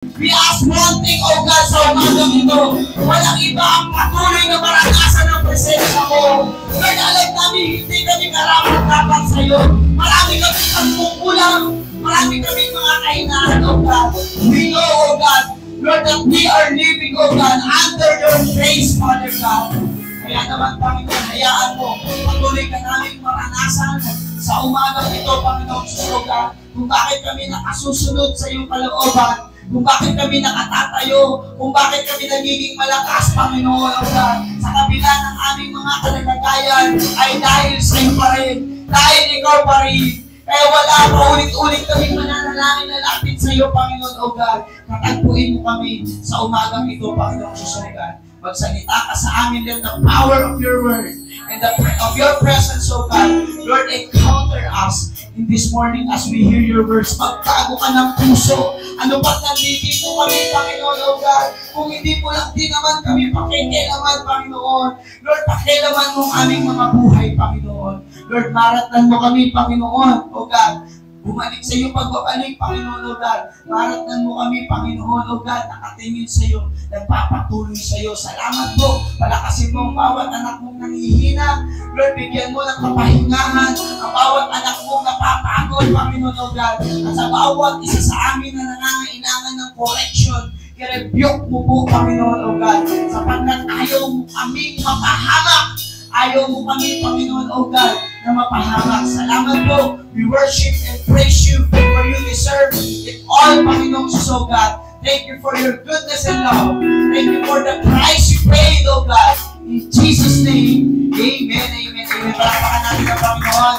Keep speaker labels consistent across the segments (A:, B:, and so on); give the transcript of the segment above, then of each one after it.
A: We ask one thing, O God, sa umagang ito. Walang iba ang patuloy na maranasan ng presensya mo. Lord, alam namin, hindi kami karapat-dapat sa iyo. Marami kami pagkukulang. Marami kami mga kahinaan, O God. We know, O God, Lord, that we are living, O God, under your grace, Father God. Kaya naman, Panginoon, hayaan mo, patuloy ka namin maranasan sa umagang ito, Panginoon, O God, kung bakit kami nakasusunod sa iyong kalooban, kung bakit kami nakatatayo, kung bakit kami nagiging malakas, Panginoon, O God, sa kabila ng aming mga kalagayan, ay dahil sa iyo pa rin, dahil ikaw pa rin. Kaya wala pa ulit-ulit kami mananalangin na lapit sa iyo, Panginoon, O God. Katagpuin mo kami sa umagang ito, Panginoon, O God. Magsalita ka sa amin, let the power of your word and of your presence, O God, Lord, encounter us in this morning as we hear your words. Magtago ka ng puso. Ano ba't nandito kami, Panginoon, O God? Kung hindi mo lang din naman kami pakikilaman, Panginoon. Lord, pakilaman mo ang aming mga buhay, Panginoon. Lord, maratan mo kami, Panginoon, O God. Bumalik sa iyo pagbabalik, Panginoon, O God. Maratan mo kami, Panginoon, O God, nakatingin sa iyo, nagpapatuloy sa iyo. Salamat po. Palakasin mo ang bawat anak mong nanghihina. Lord, bigyan mo ng kapahingahan ang bawat anak mong napapagod, Panginoon, O God. At sa bawat isa sa amin na nangangailangan ng correction, i-rebuke mo po, Panginoon, O God. Sapagkat ayaw mo kaming mapahamak. Ayaw mo kami, Panginoon, O God, na mapahamak. Salamat po. We worship and praise you for you deserve it all, Panginoon, O God. Thank you for your goodness and love. Thank you for the price you paid, O God. In Jesus' name, amen, amen, amen. Palapakan natin ang Panginoon.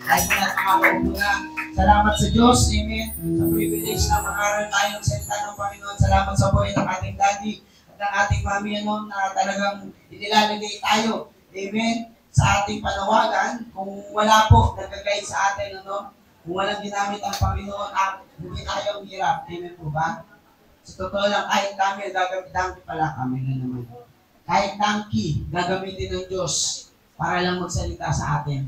A: Kahit na nakakaupo na. Salamat sa Diyos, amen. Sa privilege na mag-aral tayo ng salita ng Panginoon. Salamat sa buhay ng ating daddy at ng ating mami, ano, na talagang inilalagay tayo, amen, sa ating panawagan. Kung wala po, nag-guide sa atin, ano, kung walang ginamit ang Panginoon, hindi tayo hirap. Amen po ba? Sa totoo lang, kahit kami, donkey pala kami na naman. Kahit donkey, gagamitin ng Diyos para lang magsalita sa atin.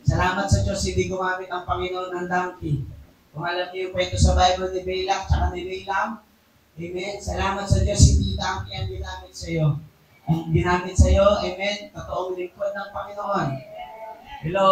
A: Salamat sa Diyos, hindi gumamit ang Panginoon ng donkey. Kung alam niyo yung kwento sa Bible ni Balak at ni Balaam, amen. Salamat sa Diyos, hindi donkey ang ginamit sa iyo. Ang ginamit sa iyo, amen, totoong lingkod ng Panginoon. Hello?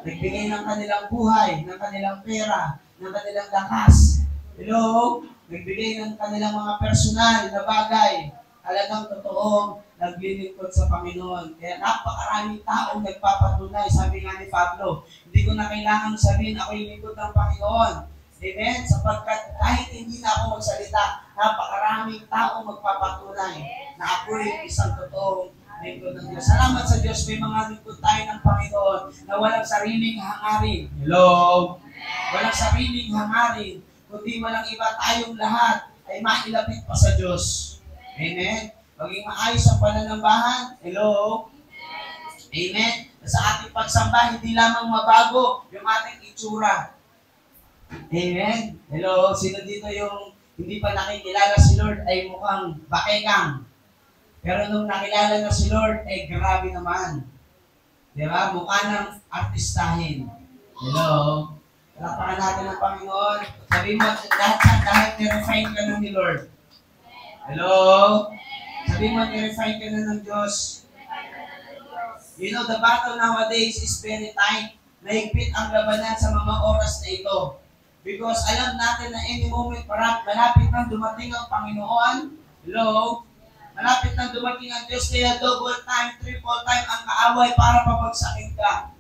A: Nagbigay ng kanilang buhay, ng kanilang pera, ng kanilang lakas. Hello? Nagbigay ng kanilang mga personal na bagay. Talagang totoong naglilingkod sa Panginoon. Kaya napakaraming taong nagpapatunay. Sabi nga ni Pablo, hindi ko na kailangan sabihin ako yung lingkod ng Panginoon. Amen? Sapagkat kahit hindi na ako magsalita, napakaraming taong magpapatunay na ako yung isang totoong lingkod ng Diyos. Salamat sa Diyos, may mga lingkod tayo ng Panginoon na walang sariling hangarin. Hello? Walang sariling hangarin, kundi walang iba tayong lahat ay mailapit pa sa Diyos. Amen? Maging maayos ang pananambahan. Hello? Amen? Sa ating pagsamba, hindi lamang mabago yung ating itsura. Amen? Hello? Sino dito yung hindi pa nakikilala si Lord ay mukhang bakekang? Pero nung nakilala na si Lord, ay grabe naman. Diba? Mukha ng artistahin. Hello? Palapakan natin ang Panginoon. Sabi mo, lahat ni-refine ka na ni Lord. Hello? Sabi mo, ni-refine ka na ng Diyos. You know, the battle nowadays is very tight. Mahigpit ang labanan sa mga oras na ito. Because alam natin na any moment, malapit nang dumating ang Panginoon. Hello? Malapit nang dumating ang Diyos, kaya double time, triple time ang kaaway para pabagsakin ka.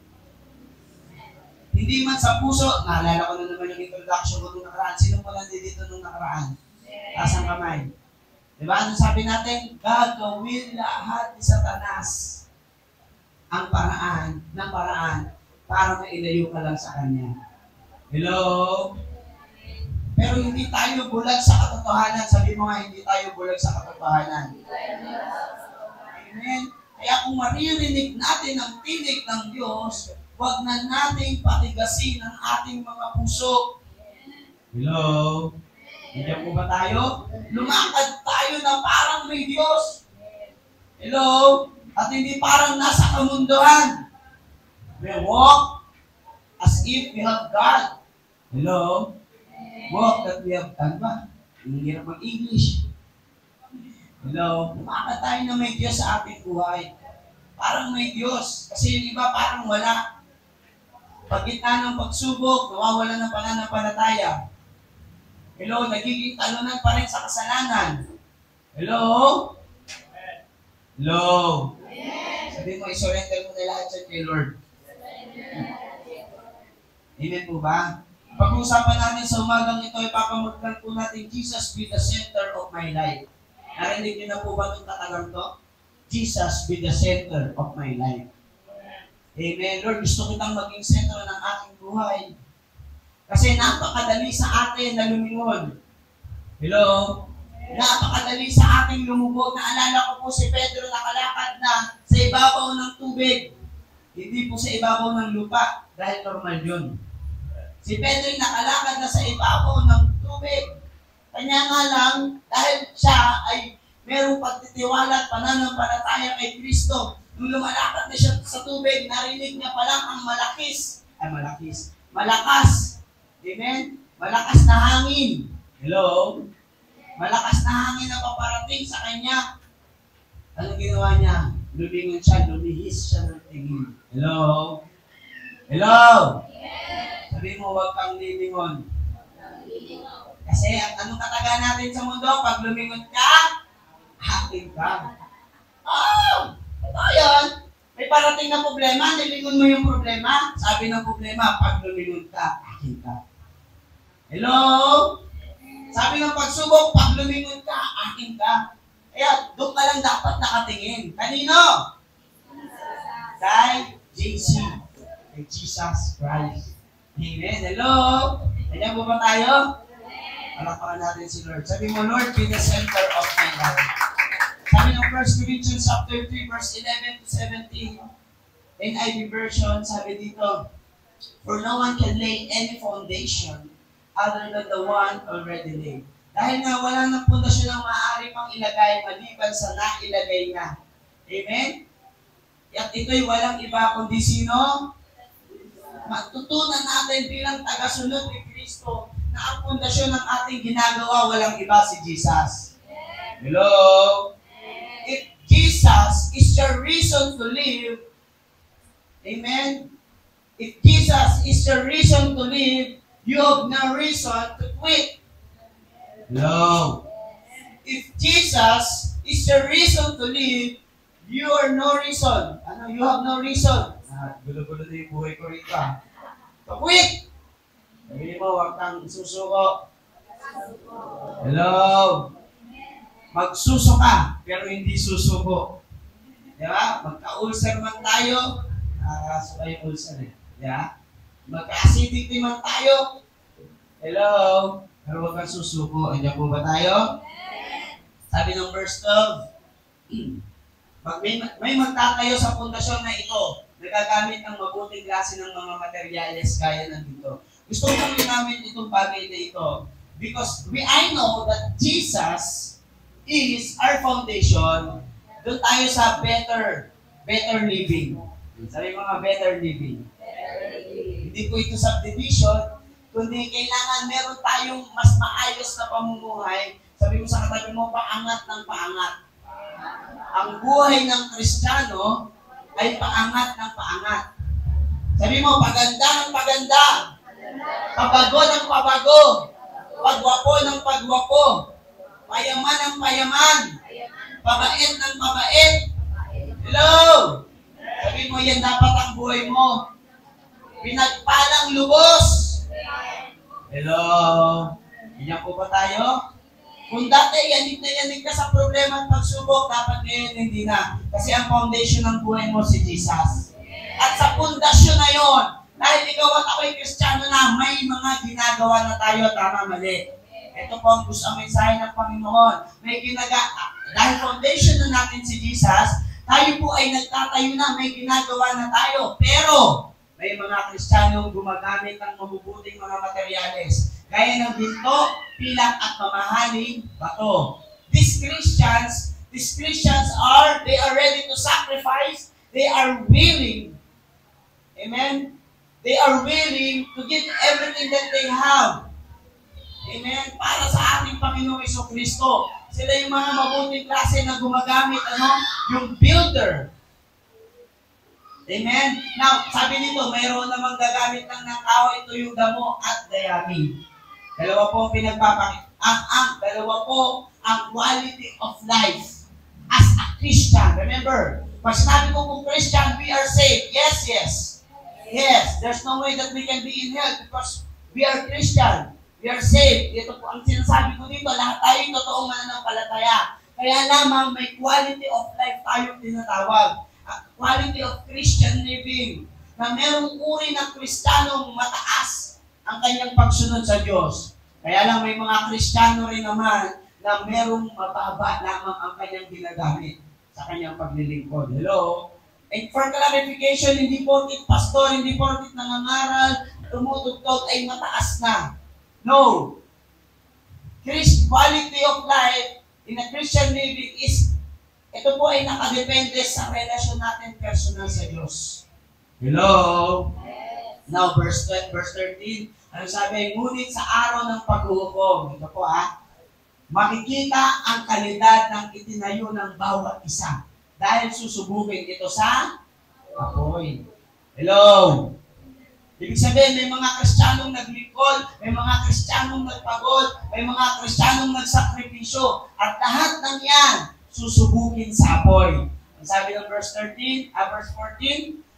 A: Hindi man sa puso, naalala ko na naman yung introduction ko nung nakaraan. Sino po nandito nung nakaraan? Taas ang kamay. Diba? Ano sabi natin? Gagawin lahat ni Satanas ang paraan para mailayo ka lang sa Kanya. Hello? Pero hindi tayo bulag sa katotohanan. Sabi mo nga, hindi tayo bulag sa katotohanan. Amen? Kaya kung maririnig natin ang tinig ng Diyos, huwag na nating patigasin ang ating mga puso. Hello? Nandiyan po ba tayo? Lumakad tayo na parang may Diyos. Hello? At hindi parang nasa kamunduhan. We walk as if we have God. Hello? Walk that we have done ba? Ang hirap mag-English. Hello? Umakat tayo na may Diyos sa ating buhay. Parang may Diyos. Kasi yung iba parang wala. Pag gitna ng pagsubok, nawawala ng pananampalataya. Hello? Nagiging talunan pa rin sa kasalanan. Hello? Hello? Sabi mo, isurrender mo na lahat dyan kay Lord. Amen po ba? Pag-uusapan natin sa umagang ito, ipapamutlan po natin, Jesus be the center of my life. Narinig niyo na po ba itong katagang to? Jesus be the center of my life. Amen. Lord, gusto kitang maging sentro ng aking buhay. Kasi napakadali sa atin na lumingon. Hello? Napakadali sa ating lumubog. Naalala ko po si Pedro nakalakad na sa ibabaw ng tubig. Hindi po sa ibabaw ng lupa. Dahil normal yun. Si Pedro nakalakad na sa ibabaw ng tubig. Kanya nga lang, dahil siya ay merong pagtitiwala at pananampalataya kay Kristo. Nung lumalakad na siya sa tubig, narinig niya palang ang malakas. Amen? Malakas na hangin. Hello? Malakas na hangin na paparating sa kanya. Ano ginawa niya? Lumingon siya, lumihis siya ng tingin. Hello? Hello? Yes. Sabi mo, huwag kang lilingon. Kasi anong kataga natin sa mundo? Pag lumingon ka, happy ka. Oh! Ito yun. May parating na problema, nilingon mo yung problema. Sabi ng problema, pag lumingon ka, akin ka. Hello? Sabi ng pagsubok, pag lumingon ka, akin ka. Kaya doon ka lang dapat nakatingin. Kanino? Kay JC. Kay Jesus Christ. Amen. Hello? Kanya po ba tayo? Palakpakan natin si Lord. Sabi mo, Lord, be the center of my life. Sabi ng 1 Corinthians chapter 3, verse 11 to 17, NIV version, sabi dito, for no one can lay any foundation other than the one already laid. Dahil nga wala ng pundasyon ang maaari pang ilagay maliban sa nailagay na. Amen? At ito'y walang iba kundi sino? Matutunan natin bilang tagasunod ni Kristo na ang pundasyon ng ating ginagawa walang iba si Jesus. Hello? If Jesus is your reason to live, amen? If Jesus is your reason to live, you have no reason to quit. Hello? If Jesus is your reason to live, you are no reason. Ano? You have no reason. Gulo-gulo na yung buhay ko rito. To quit! Sabihin mo, huwag kang susuko. Hello? Magsusuka, pero hindi susuko. Diba? Magka-ulcer man tayo, nakakasuka yung ulcer eh. Diba? Magka-acidity man tayo. Hello? Pero huwag kang susuko. Andiyan po ba tayo? Sabi ng verse 12, may magtatayo sa pundasyon na ito, nagagamit ng mabuting klase ng mga materyales kaya ng dito. Gusto kong ginamit itong bagay na ito because I know that Jesus is our foundation. Doon tayo sa better living. Sabi mga better living. Hindi po ito subdivision, kundi kailangan meron tayong mas maayos na pamumuhay. Sabi mo sa katabi mo, paangat ng paangat. Ang buhay ng Kristiyano ay paangat ng paangat. Sabi mo, paganda ng paganda. Pabago ng pabago. Pagwapo ng pagwapo. Payaman ng payaman. Pabait ng pabait. Hello? Sabi mo, yan dapat ang buhay mo. Pinagpalang lubos. Hello? Ganyan po ba tayo? Kung dati yanig na yanig ka sa problema at pagsubok, dapat ngayon hindi na. Kasi ang foundation ng buhay mo si Jesus. At sa pundasyon na yon, dahil ikaw at ako'y Kristiyano na, may mga ginagawa na tayo, tama, mali. Ito po ang gusto ang mensahe ng Panginoon. Dahil foundation na natin si Jesus, tayo po ay nagtatayo na, may ginagawa na tayo. Pero, may mga Kristiyanong gumagamit ng mabubuting mga materyales. Gaya ng ginto, pilak at mamahaling bato. These Christians they are ready to sacrifice. They are willing. Amen? They are willing to give everything that they have. Amen? Para sa ating Panginoong Jesucristo. Sila yung mga mabuting klase na gumagamit, yung builder. Amen? Now, sabi nito, mayroon namang gagamit lang ng kahoy, ito yung damo at dayami. Dalawa po dalawa po ang quality of life as a Christian. Remember, pag sinabi ko kung Christian, we are saved. Yes, yes. Yes, there's no way that we can be in hell because we are Christian. We are saved. Ito po ang sinasabi ko dito, lahat tayo totoong mananampalataya. Kaya lamang may quality of life tayong tinatawag. Quality of Christian living, na merong uri ng Kristiyanong mataas ang kanyang pagsunod sa Diyos. Kaya lang may mga Kristiyano rin naman na merong mababa lamang ang kanyang ginagamit sa kanyang paglilingkod. Hello? And for clarification, hindi porkit pastor, hindi porkit nangangaral, tumutugtog ay mataas na. No. Quality of life in a Christian living is ito po ay nakadepende sa relasyon natin personal sa Diyos. Hello? Yes. Now, verse 13. Ano sabi? Ngunit sa araw ng paghuhukom, ito po makikita ang kalidad ng itinayo ng bawat isa dahil susubukin ito sa apoy. Hello? Ibig sabihin, may mga Kristiyanong naglingkod, may mga Kristiyanong nagpagod, may mga Kristiyanong nagsakripisyo, at lahat ng yan, susubukin sa apoy. Ang sabi ng verse 14,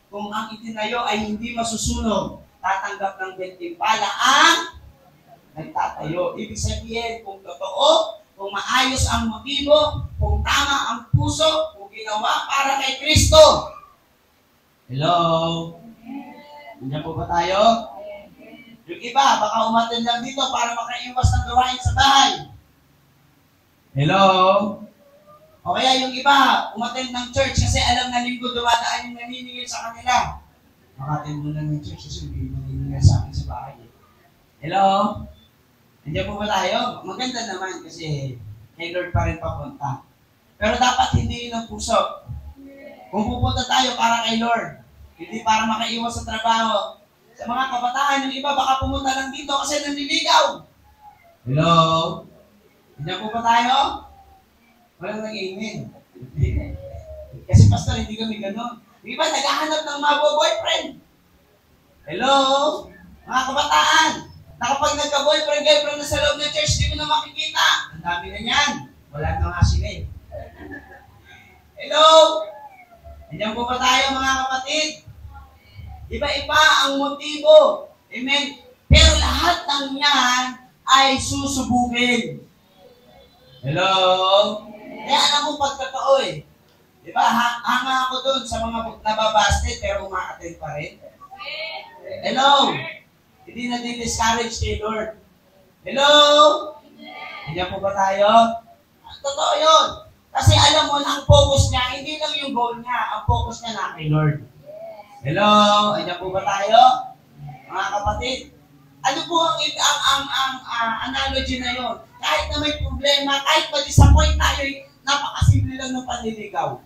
A: kung ang itinayo ay hindi masusunog, tatanggap ng bentimpala ang nagtatayo. Ibig sabihin, kung totoo, kung maayos ang motibo, kung tama ang puso, kung ginawa para kay Kristo. Hello? Nandiyan po ba tayo? Yung iba, baka umattend lang dito para makaiwas ng gawain sa bahay. Hello? O kaya yung iba, umattend ng church kasi alam na linggo dumadaan yung naniningil sa kanila. Makattend mo lang ng church kasi hindi naniningil sa akin sa bahay. Hello? Nandiyan po ba tayo? Maganda naman kasi kay Lord pa rin papunta. Pero dapat hindi yun ang puso. Kung pupunta tayo para kay Lord, hindi para makaiwas sa trabaho. Sa mga kabataan, yung iba baka pumunta lang dito kasi nanliligaw. Hello? Nandiyan po ba tayo? Walang nag-amen. Kasi pastor, hindi kami ganun. Yung iba, naghahanap ng mga boyfriend. Hello? Mga kabataan, na kapag nagka-boyfriend, na sa loob ng church, di mo na makikita. Ang dami na yan. Wala na nga sila eh. Hello? Nandiyan po ba tayo mga kapatid? Iba-iba ang motibo. Amen? Pero lahat ng yan ay susubukin. Hello? Kaya alam mo pagkatao eh. Diba? Hanga ako dun sa mga nababasted pero umaattend pa rin. Hello? Hindi na di-discourage kay Lord. Hello? Nandiyan po ba tayo? Totoo yun. Kasi alam mo na ang focus niya, hindi lang yung goal niya. Ang focus niya na kay Lord. Hello? Nandiyan po ba tayo? Mga kapatid, ano po ang analogy na yun? Kahit na may problema, kahit ma-disappoint tayo, napakasimple lang ng panliligaw.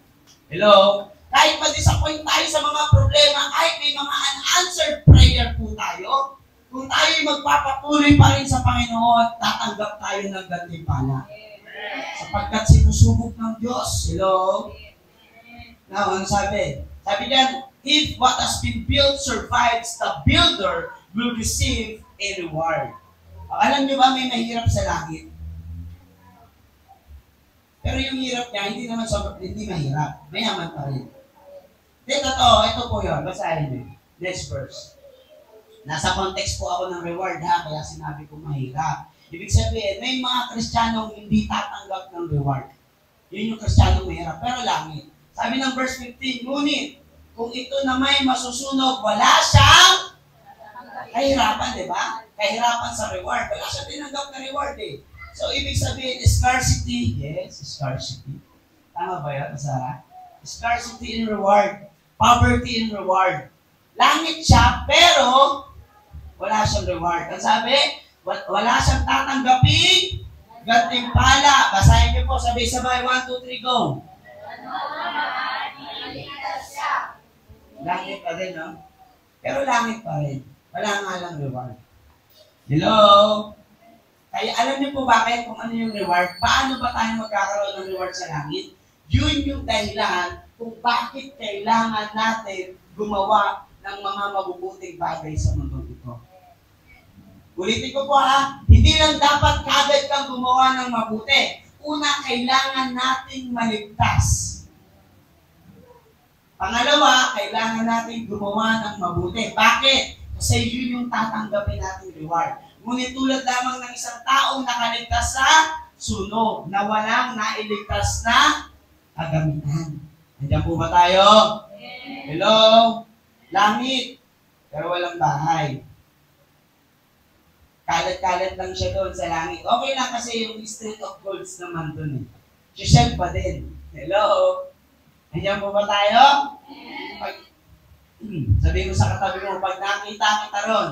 A: Hello? Kahit ma-disappoint tayo sa mga problema, kahit may mga unanswered prayer po tayo, kung tayo magpapatuloy pa rin sa Panginoon, tatanggap tayo ng gantimpala. Sapagkat sinusubok ng Diyos. Hello? Now, ano sabi? Sabi diyan, if what has been built survives, the builder will receive a reward. Alam niyo ba may mahirap sa langit? Pero yung hirap niya, hindi mahirap. Mayaman pa rin. Ito po yun. Basahin niyo. Next verse. Nasa context po ako ng reward kaya sinabi ko mahirap. Ibig sabihin, may mga Kristiyanong hindi tatanggap ng reward. Yun yung Kristiyanong mahirap. Pero langit. Sabi ng verse 15, ngunit, kung ito na may masusunog, wala siyang kahirapan, di ba? Kahirapan sa reward. Wala siyang tinanggap na reward eh. So, ibig sabihin, scarcity. Yes, scarcity. Tama ba yun, Sarah? Scarcity in reward. Poverty in reward. Langit siya, pero wala siyang reward. Ang sabi, wala siyang tatanggapin gantimpala. Basahin niyo po, sabay-sabay, 1, 2, 3, go. Langit pa rin, no? Pero langit pa rin. Wala nga lang reward. Hello? Kaya alam niyo po bakit kung ano yung reward? Paano ba tayo magkakaroon ng reward sa langit? Yun yung dahilan kung bakit kailangan natin gumawa ng mga mabubuting bagay sa mundo ito. Ulitin ko po hindi lang dapat kagad kang gumawa ng mabuti. Una, kailangan nating maligtas. Pangalawa, kailangan natin gumawa ng mabuti. Bakit? Kasi yun yung tatanggapin natin reward. Ngunit tulad lamang ng isang taong nakaligtas sa sunog, na walang nailigtas na kagamitan. Nandiyan po ba tayo? Hello? Langit, pero walang bahay. Kalat-kalat lang siya doon sa langit. Okay lang kasi yung street of golds naman doon eh. Siyempre pa din. Hello? Nandiyan po ba tayo? Sabihin mo sa katabi mo, pag nakita kita ron,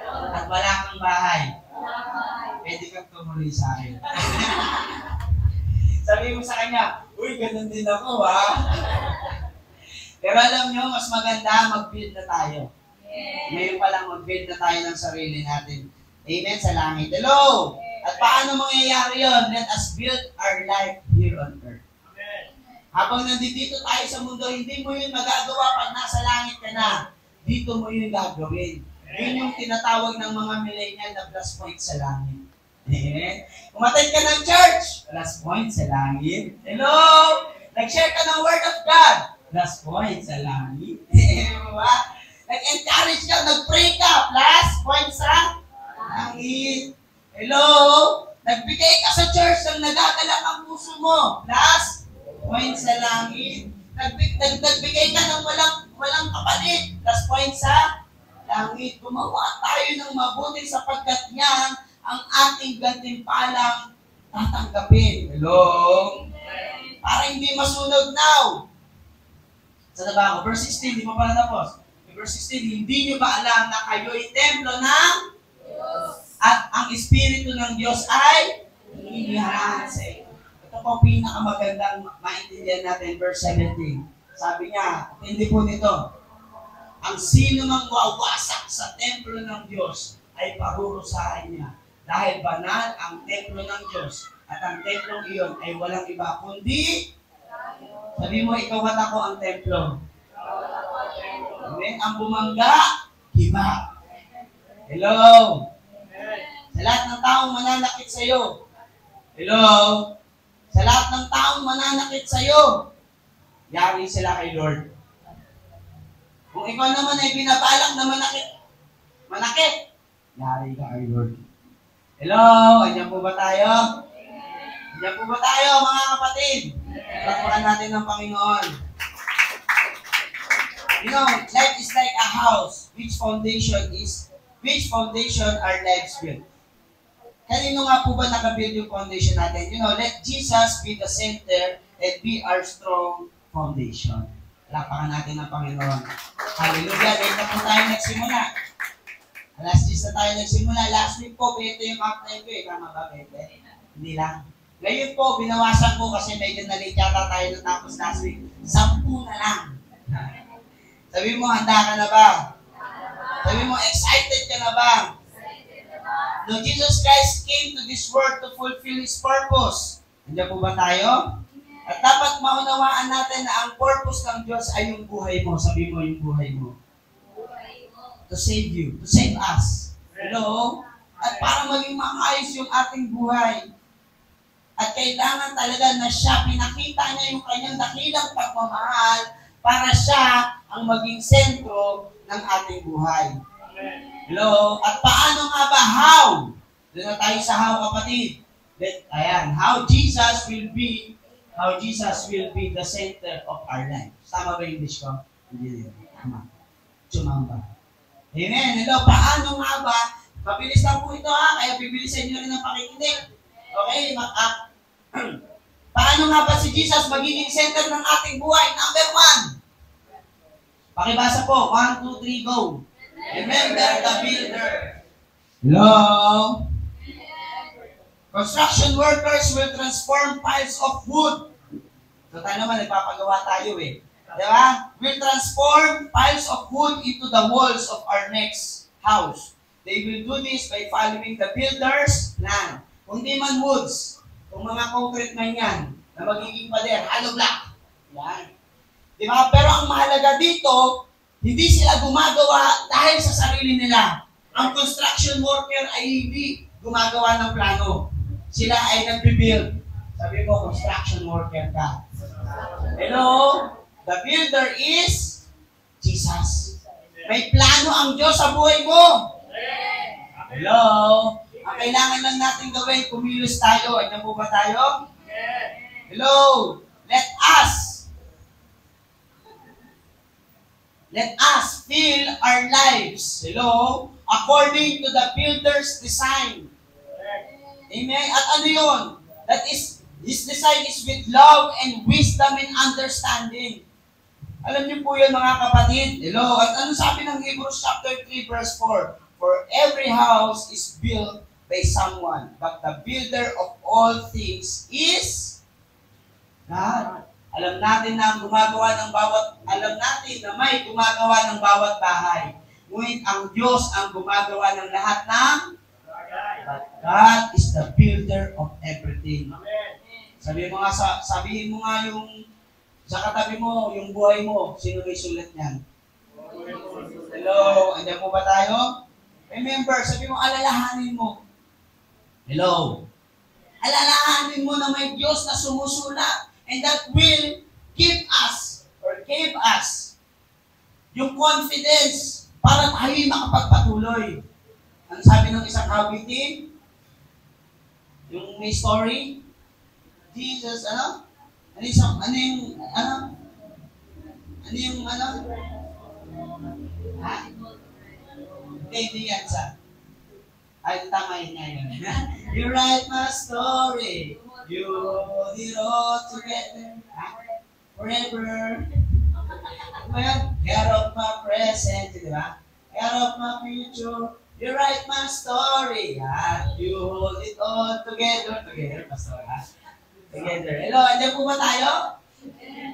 A: at wala kang bahay, pwede kang tumuloy sa akin. Sabihin mo sa kanya, uy, ganun din ako, Pero alam nyo, mas maganda mag-build na tayo. Ngayon pa lang mag-build na tayo ng sarili natin. Amen sa langit. Hello! At paano mangyayari yun? Let us build our life here on earth. Habang nandito tayo sa mundo, hindi mo yun magagawa pag nasa langit ka na. Dito mo yun gagawin. Yun yung tinatawag ng mga millennial na plus point sa langit. Amen? Umatay ka ng church, plus point sa langit. Hello? Nag-share ka ng Word of God, plus point sa langit. Nag-encourage ka, nag-pray ka, plus point sa langit. Hello? Nagbigay ka sa church ng nagdadala ang puso mo, plus point sa langit. Nagbigay ka ng walang kapalit, plus point sa langit. Gumawa tayo ng mabuti sapagkat yan ang ating gantimpalang tatanggapin. Hello? Para hindi masunog now. Saan na ba ako? Verse 16, di mo pala tapos. Verse 16, hindi nyo ba alam na kayo'y templo ng Diyos at ang Espiritu ng Diyos ay iniharap sa inyo. Ito po pinakamagandang maintindihan natin, verse 17. Sabi niya, hindi po nito, ang sino mang wawasak sa templo ng Diyos ay parurusahan niya. Dahil banal ang templo ng Diyos at ang templong iyon ay walang iba kundi, sabi mo, ikaw at ako ang templo. Amen? Ang bumangga, iba. Hello? Sa lahat ng taong mananakit sa iyo. Hello? Sa lahat ng taong mananakit sa iyo, yari sila kay Lord. Kung ikaw naman ay binabalak na manakit, yari ka kay Lord. Hello? Andiyan po ba tayo? Andiyan po ba tayo, mga kapatid? Pagpakan natin ng Panginoon. You know, life is like a house. Which foundation are lives built? Kanino nga po ba nakabuild yung foundation natin? You know, let Jesus be the center and be our strong foundation. Lapakan natin ng Panginoon. Hallelujah. Dahil na po tayo nagsimula. Alas 10 na tayo nagsimula. Last week po, ito yung halftime ko eh. Tama ba, Bete? Hindi lang. Ngayon po, binawasan ko kasi medyo na-late yata tayo natapos last week. 10 na lang. Sabi mo, handa ka na ba? Sabi mo, excited ka na ba? No, Jesus Christ came to this world to fulfill His purpose. Nandiyan po ba tayo? At dapat maunawaan natin na ang purpose ng Diyos ay yung buhay mo. Sabi mo yung buhay mo. To save you. To save us. Hello? At para maging maayos yung ating buhay. At kailangan talaga na siya, pinakita niya yung kanyang dakilang pagmamahal para siya ang maging sentro ng ating buhay. Hello? At paano nga ba? How? Doon na tayo sa how, kapatid. Ayan. How Jesus will be the center of our life. Tama ba yung English ko? Hindi. Tama. Chumamba. Amen. Hello? Paano nga ba? Mabilis lang po ito kaya bibilisan nyo rin ang pakikinig. Okay? Paano nga ba si Jesus magiging center ng ating buhay? Number 1. Pakibasa po. 1, 2, 3, go. Remember the builder. Hello? Construction workers will transform piles of wood. So tayo naman, nagpapagawa tayo eh. Diba? Will transform piles of wood into the walls of our next house. They will do this by following the builder's plan. Kung di man woods, kung mga concrete man yan, na magiging pader, hollow block. Yan. Di ba? Pero ang mahalaga dito, hindi sila gumagawa dahil sa sarili nila. Ang construction worker ay hindi gumagawa ng plano. Sila ay nagbe-build. Sabi mo, construction worker ka. Hello? The builder is Jesus. May plano ang Diyos sa buhay mo. Hello? Ang kailangan lang natin gawin, kumilos tayo. Andiyan po ba tayo? Hello? Let us fill our lives, hello, according to the builder's design. Amen? At ano yun? That is, His design is with love and wisdom and understanding. Alam niyo po yun mga kapatid. Hello? At ano sabi ng Hebrews chapter 3 verse 4? For every house is built by someone, but the builder of all things is God. Alam natin na alam natin na may gumagawa ng bawat bahay. Ngunit ang Diyos ang gumagawa ng lahat ng but God is the builder of everything. Sabihin mo nga yung sa katabi mo, yung buhay mo, sino may sulat niyan? Hello? Andiyan po ba tayo? Remember, sabi mo, alalahanin mo. Hello? Alalahanin mo na may Diyos na sumusulat and that will give us or gave us yung confidence para tayo makapagpatuloy. Ang sabi ng isang awitin, yung may story, Jesus, ha? Hindi yan sa. Ay, tama yun nga yun. You write my story. You hold it all together. Forever. Well, care of my present. Di ba? Care of my future. You write my story. You hold it all together. Together, pastor. Together. Hello, andiyan po ba tayo?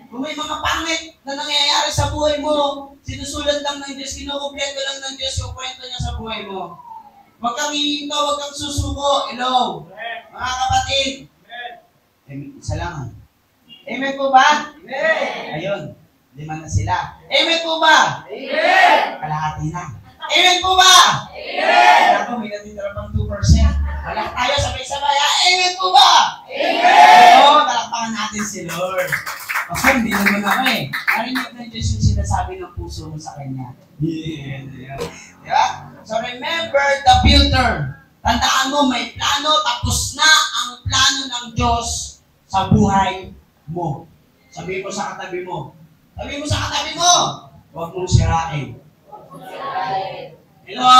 A: Kung may mga pangit na nangyayari sa buhay mo, sinusulat lang ng Diyos, kinukumpleto lang ng Diyos yung kwento niya sa buhay mo. Huwag kang hihinto, huwag kang susuko. Hello, mga kapatid. Isa lang. Amen po ba? Amen. Ayun, 5 na sila. Amen po ba? Amen. Kalahati na. Amen po ba? Amen. Ako, may natitira pang 2%. Wala tayo sabay-sabay. Amen po ba? Amen. Oo, talakpakan natin si Lord. Kasi hindi naman ako eh. Narinig ng Diyos yung sinasabi ng puso mo sa Kanya. Yeah. Diba? So remember the builder. Tandaan mo, may plano, tapos na ang plano ng Diyos sa buhay mo. Sabi mo sa katabi mo. Sabi mo sa katabi mo, huwag mong sirain. Hello?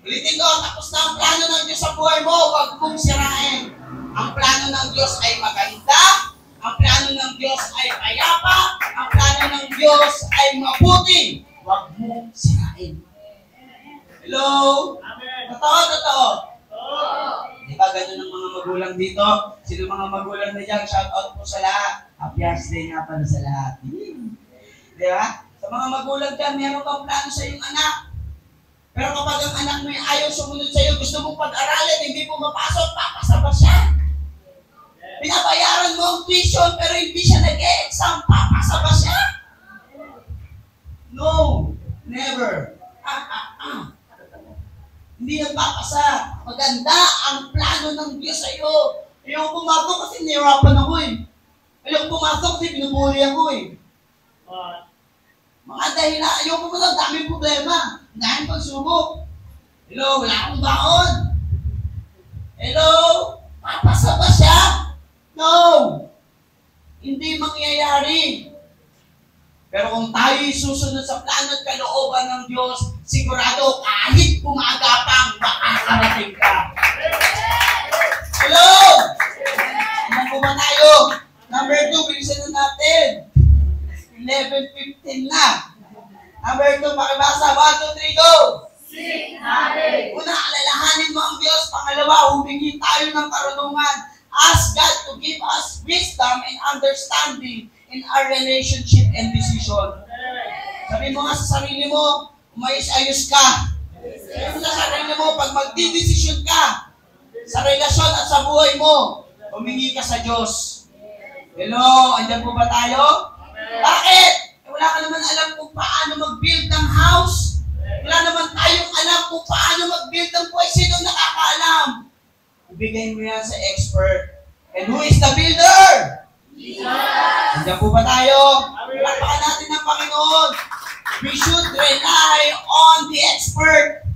A: Ulitin ko, tapos na ang plano ng Diyos sa buhay mo, huwag mong sirain. Ang plano ng Diyos ay maganda, ang plano ng Diyos ay payapa, ang plano ng Diyos ay mabuti. Huwag mong sirain. Hello? Totoo. Di ba ganun ang mga magulang dito? Sino mga magulang na dyan? Shout out po sa lahat. Happy birthday nga pala sa lahat. Di ba? Sa mga magulang dyan, meron kang plano sa iyong anak. Pero kapag ang anak mo ay ayaw sumunod sa iyo, gusto mong pag-aralan, hindi mo mapasok, papasa ba siya? Pinabayaran mo ang tuition, pero hindi siya nag-e-exam, papasa ba siya? No, never. Hindi nagpapasa. Maganda ang plano ng Diyos sa iyo. Ayaw pumasok kasi nahirapan ako eh. Ayaw pumasok kasi binubuli ako eh. Mga dahil ayaw pumasok, daming problema. Daming pagsubok. Hello, wala akong baon. Hello, papasa ba siya? No. Hindi mangyayari. Pero kung tayo'y susunod sa plano at kalooban ng Diyos, sigurado kahit pumagapang, makakarating ka. Hello! Ano po ba tayo? Number 2, bilisan na natin. 11:15 na. Number 2, makibasa. 1, 2, 3, go! Una, alalahanin mo ang Diyos. Pangalawa, humingi tayo ng karunungan. Ask God to give us wisdom and understanding in our relationship and decision. Sabi mo nga sa sarili mo, umayos-ayos ka. Sabi mo sa sarili mo, pag magdidesisyon ka sa relasyon at sa buhay mo, humingi ka sa Diyos. Hello, andyan po ba tayo? Bakit? Wala ka naman alam kung paano mag-build ng house. Wala naman tayong alam kung paano mag-build ng buhay. Sino nakakaalam? Ibigay mo yan sa expert. And who is the builder? Jesus! Andiyan po ba tayo? Palakpakan natin ng Panginoon. We should rely on the expert.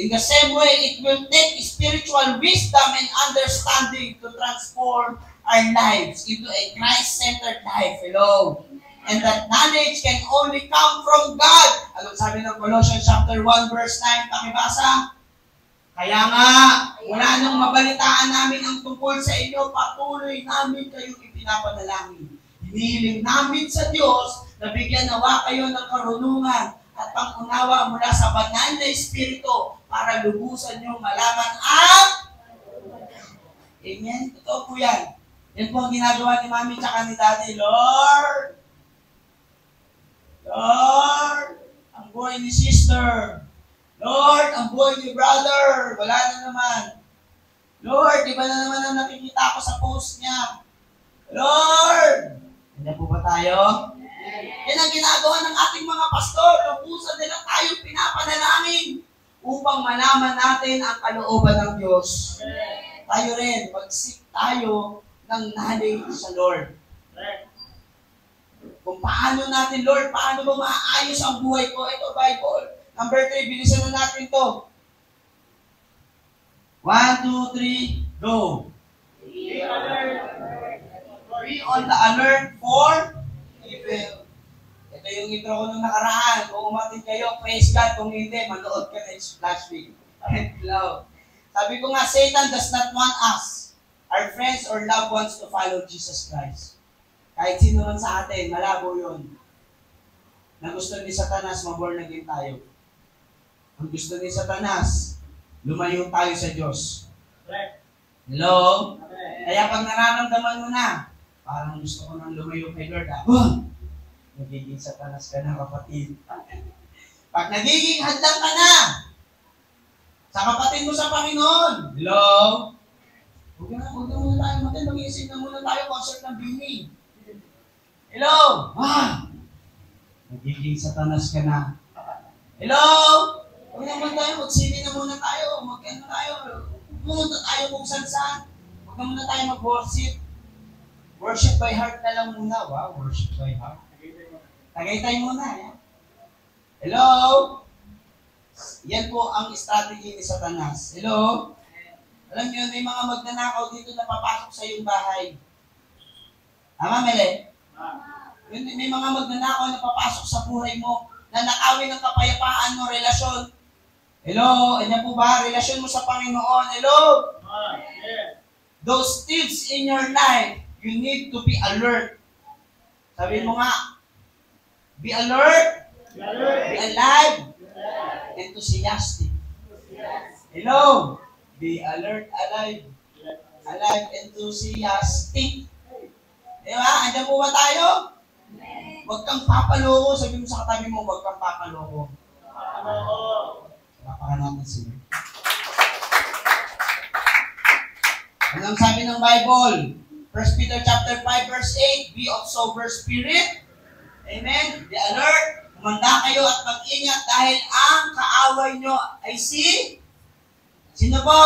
A: In the same way, it will take spiritual wisdom and understanding to transform our lives into a Christ-centered life. Hello? And that knowledge can only come from God. Anong sabi ng Colossians chapter 1 verse 9? Pakibasa. Kaya nga, wala nang mabalitaan namin ang tungkol sa inyo, patuloy namin kayong ipinapanalangin. Hinihiling namin sa Diyos na bigyan nawa kayo ng karunungan at pangunawa mula sa banal na Espiritu para lubusan nyo malaman ang Amen? Totoo po yan. Yan po ang ginagawa ni Mami tsaka ni Daddy. Lord, ang buhay ni Sister. Lord, ang buhay ni Brother. Wala na naman. Lord, di ba na naman ang nakikita ko sa post niya? Lord! Hindi po ba tayo? Yan ang ginagawa ng ating mga pastor. Lubusan nila tayo pinapanalangin upang malaman natin ang kalooban ng Diyos. Tayo rin, magsik tayo ng knowledge sa Lord. Kung paano natin, Lord, paano ba maayos ang buhay ko? Ito, Bible. Number 3, bilisan na natin to. 1, 2, 3, go. Be on the alert for evil. Ito yung intro ko nung nakaraan. Kung umatin kayo, praise God. Kung hindi, manood ka na last week. Hello. Sabi ko nga, Satan does not want us, our friends or loved ones, to follow Jesus Christ. Kahit sino man sa atin, malabo yun. Na gusto ni Satanas, maborn again tayo. Ang gusto ni Satanas, lumayo tayo sa Diyos. Hello? Kaya pag nararamdaman mo na, parang gusto ko nang lumayo kay Lord, nagiging Satanas ka na, kapatid. Pag nagiging hadlang ka na, sa kapatid mo sa Panginoon, hello? Huwag na muna tayo matin, mag-iisip na muna tayo, concert ng Bini. Hello? Nagiging Satanas ka na. Hello? Huwag naman tayo, magsili na muna tayo, mag-ano tayo, pumunta tayo kung saan. Huwag na muna tayo mag-worship. Worship by heart na lang muna. Wow, worship by heart. Tagaytay muna. Yan. Hello? Yan po ang strategy ni Satanas. Hello? Alam niyo, may mga magnanakaw dito na papasok sa iyong bahay. Tama, Mele? May mga magnanakaw na papasok sa buhay mo, na nakawin ng kapayapaan mo, relasyon. Hello? Ano po ba? Relasyon mo sa Panginoon. Hello? Those thieves in your life, you need to be alert. Sabi mo nga, be alert, be alive, enthusiastic. Hello? Be alert, alive, enthusiastic. Diba? Andiyan po ba tayo? Huwag kang papaloko. Sabi mo sa katabi mo, huwag kang papaloko. Papakan natin sila. Anong sabi ng Bible? 1 Peter chapter 5 verse 8, be of sober spirit. Amen? Be alert. Kumanda kayo at mag-ingat dahil ang kaaway nyo ay sino po?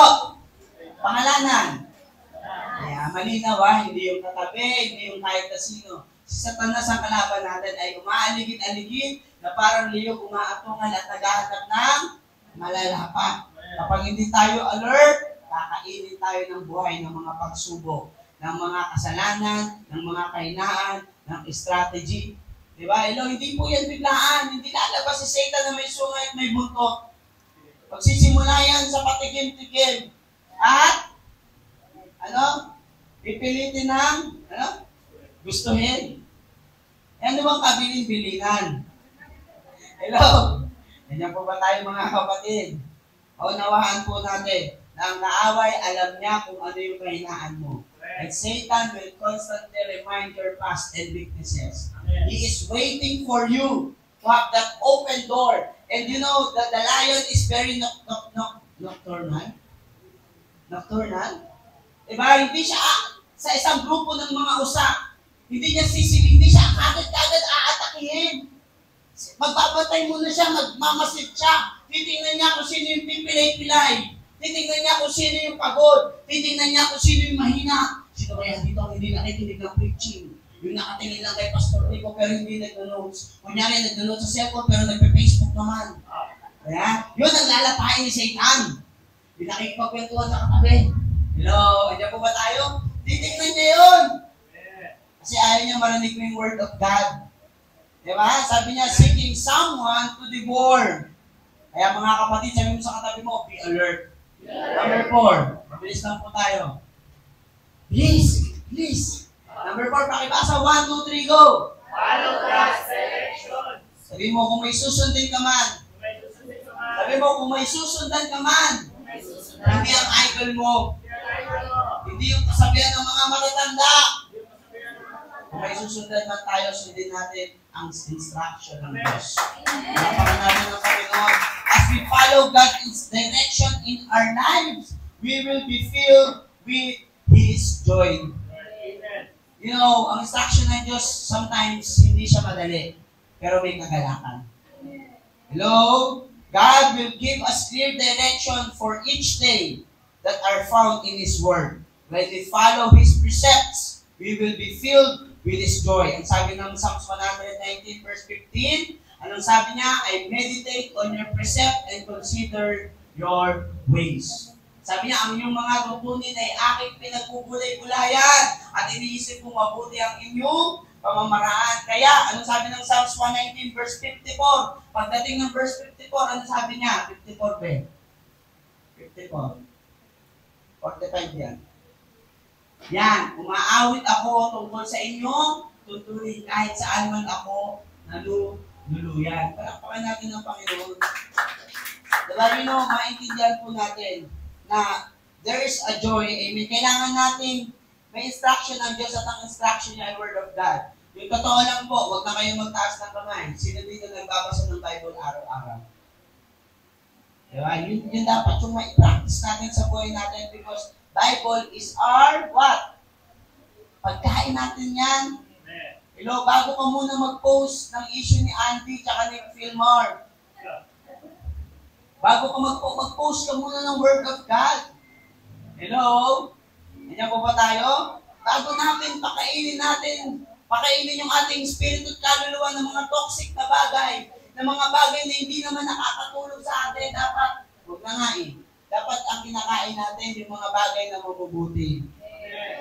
A: Pangalanan. Kaya malinaw hindi yung katabi, hindi yung kahit na sino. Si Satanas ang kalaban natin ay umaaligid-aligid na parang liyog umaatungan at naghahanap ng malalapat. Kapag hindi tayo alert, kakainin tayo ng buhay ng mga pagsubok, ng mga kasalanan, ng mga kahinaan, ng strategy. Diba? Hello, hindi po yan biglaan. Hindi lalabas si Satan na may sungay at may buntot. Pagsisimula yan sa patikim-tikim. At, pipilitin ng, gustuhin. Ano bang kabilin-bilinan? Hello? Ganyan po ba tayo mga kapatid? Unawahan po natin na ang naaway, alam niya kung ano yung kahinaan mo. And Satan will constantly remind your past and weaknesses. He is waiting for you to have that open door And you know, the lion is very nocturnal. Nocturnal. Diba? Hindi siya sa isang grupo ng mga usa. Hindi niya hindi siya agad-agad aatakihin. Magbabatay muna siya, magmamasid siya. Titingnan niya kung sino yung pipilay-pilay. Titingnan niya kung sino yung pagod. Titingnan niya kung sino yung mahina. Sino kaya dito ang hindi nakikinig ng preaching? Yung nakatingin lang kay Pastor Rico pero hindi nag-notes. Kunyari nag-notes sa cellphone pero nagpe-Facebook naman. Kaya, yun ang lalapain ni Satan. Yung nakikipagkwentuhan sa katabi. Hello, hindi po ba tayo? Titingnan niya yun. Kasi ayaw niya marinig mo yung word of God. Diba? Sabi niya, seeking someone to devour. Kaya mga kapatid, sabi mo sa katabi mo, be alert. Number 4. Mabilis lang po tayo. Please. Number 4, pakibasa. 1, 2, 3, go.
B: Follow God's direction.
A: Sabi mo, kung may susundin ka man. Sabi mo, kung may susundan ka man. Hindi ang idol mo. Hindi yung kasabihan ng mga matatanda. Kung may susundan man tayo, sundin natin ang instruction ng Diyos. Napakan natin ng Panginoon. As we follow God's direction in our lives, we will be filled with His joy. You know, ang instruction ng Diyos, sometimes hindi siya madali, pero may kagalakan. Hello? God will give us clear direction for each day that are found in His Word. When we follow His precepts, we will be filled with His joy. Ang sabi ng Psalms 119 verse 15, anong sabi niya? I meditate on your precept and consider your ways. Sabi niya, ang inyong mga tutunin ay aking pinagpupulay-pulayan at iniisip kong mabuti ang inyong pamamaraan. Kaya, anong sabi ng Psalms 119 verse 54? Pagdating ng verse 54, anong sabi niya? 54 ba? 54. 45 yan. Yan, umaawit ako tungkol sa inyong tutunin kahit saan man ako naluluyan. Palakpakan natin ng Panginoon. Diba, maintindihan po natin na there is a joy. Amen. Kailangan natin may instruction ng Diyos at ang instruction niya ay Word of God. Yung totoo lang po, huwag na kayong magtaas ng kamay. Sino dito nagbabasa ng Bible araw-araw? Diba? Yun dapat yung mai-practice natin sa buhay natin because Bible is our what? Pagkain natin yan. Hello, bago ka muna mag-post ng issue ni Andy tsaka ni Philmar. Bago ka mag-post ka muna ng Word of God. Hello? Nandiyan po ba tayo? Bago natin, pakainin yung ating spirito at kaluluwa ng mga toxic na bagay, ng mga bagay na hindi naman nakakatulong sa atin. Dapat, huwag na nga dapat ang kinakain natin yung mga bagay na mabubuti.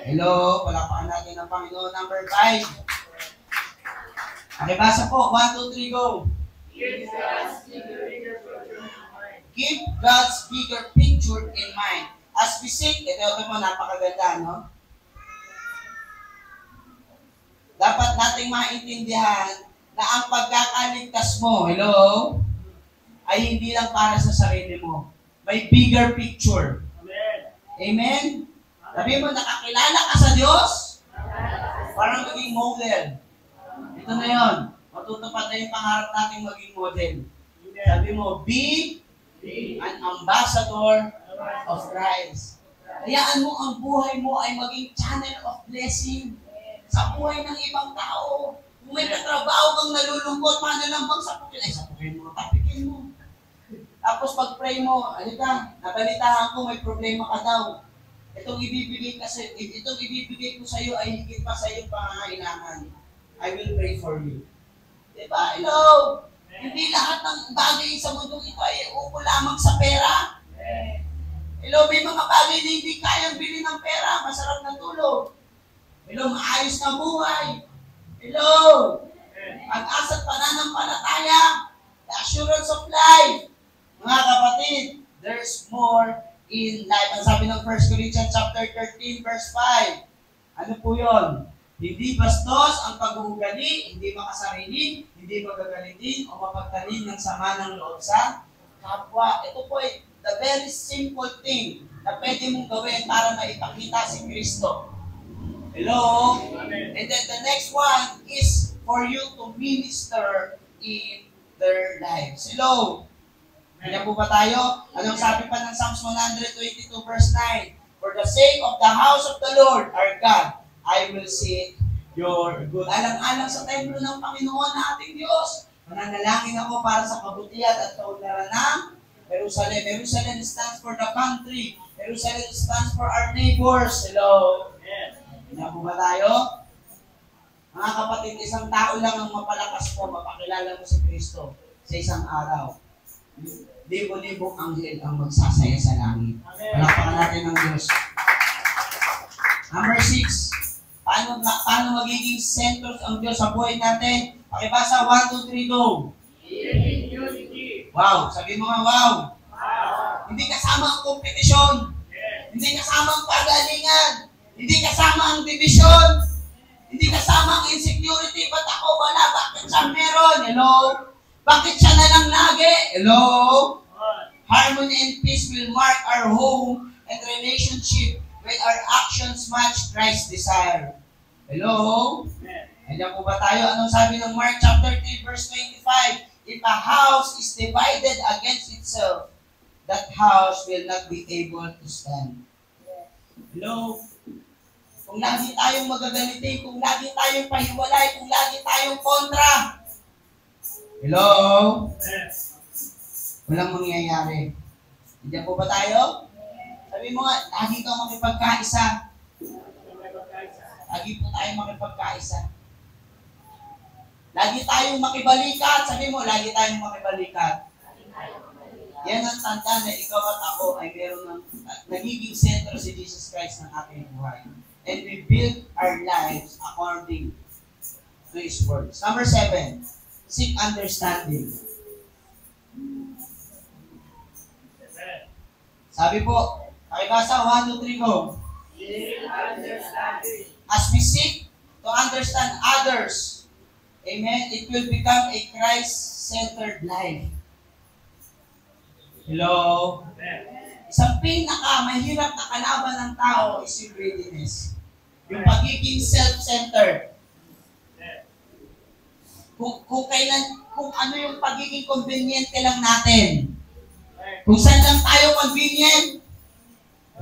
A: Hello? Palakpakan natin ang Panginoon. Number 5. Pakibasa po. 1, 2, 3, go. Keep God's bigger picture in mind. As we seek, ito po, napakaganda, no? Dapat nating maintindihan na ang pagkakaligtas mo, hello, ay hindi lang para sa sarili mo. May bigger picture. Amen? Amen? Sabi mo, nakakilala ka sa Diyos? Parang maging model. Ito na yun. Matutupad na yung pangarap natin maging model. Sabi mo, be an ambassador of Christ. Hayaan mo ang buhay mo ay maging channel of blessing sa buhay ng ibang tao. Kung may katrabaho kang nalulungkot, paano lang bang sapukin mo, tapikin mo. Tapos pag-pray mo, alika, nabalitaan ko may problema ka daw. Itong ibibigay ko sa iyo ay higit pa sa iyong pangangailangan. I will pray for you. Diba? Hello? Hindi lahat ng bagay sa mundong ito ay upo lamang sa pera. Hello, may mga bagay na hindi kayang bilhin ng pera. Masarap na tulog. Hello, maayos na buhay. Hello, pag-asa at pananampalataya. The assurance of life. Mga kapatid, there's more in life. Ang sabi ng 1 Corinthians chapter 13, verse 5. Ano po yun? Hindi bastos ang pag-uugali, hindi makasarili, hindi magagalitin o mapagtanim ng sama ng loob sa kapwa. Ito po ay the very simple thing na pwede mong gawin para maipakita si Kristo. Hello? Amen. And then the next one is for you to minister in their lives. Hello? Ganyan po ba tayo? Anong sabi pa ng Psalms 122 verse 9? For the sake of the house of the Lord, our God, I will seek your good. Alang-alang sa templo ng Panginoon na ating Diyos. Mananalangin ako para sa kabutihan at kaunlaran ng Jerusalem. Jerusalem stands for the country. Jerusalem stands for our neighbors. Hello? Ganyan po ba tayo? Mga kapatid, isang tao lang ang mapalakas mo, mapakilala mo si Kristo sa isang araw. Libo-libong anghel ang magsasaya sa langit. Palakpakan natin ng Diyos. Number 6. Paano magiging sentro ang Diyos sa buhay natin? Pakibasa, 1, 2, 3, go. Wow, sabi mo nga, wow. Hindi kasama ang kompetisyon. Hindi kasama ang pagalingan. Hindi kasama ang division. Hindi kasama ang insecurity. Ba't ako wala? Bakit siya meron? Hello? Bakit siya na lang lagi? Hello? Harmony and peace will mark our home and relationship when our actions match Christ's desire. Hello? Ayan po ba tayo? Anong sabi ng Mark chapter 3 verse 25? If a house is divided against itself, that house will not be able to stand. Hello? Kung lagi tayong magagalitin, kung lagi tayong pahiwalay, kung lagi tayong kontra. Hello? Walang mangyayari. Hindi po ba tayo? Sabi mo nga, lagi kang makipagkaisa. Lagi po tayong makipagkaisa. Lagi tayong makibalikat. Sabi mo, lagi tayong makibalikat. Yan ang tanda na ikaw at ako ay meron ng nagiging sentro si Jesus Christ ng ating buhay. And we build our lives according to His words. Number 7, seek understanding. Sabi po, pakibasa, 1, 2, 3, go.
B: Seek understanding.
A: As we seek to understand others, amen, it will become a Christ-centered life. Hello? Isang pinaka-mahirap na kalaban ng tao is yung greediness. Yung pagiging self-centered. Kung ano yung pagiging convenient lang natin. Kung saan lang tayo convenient.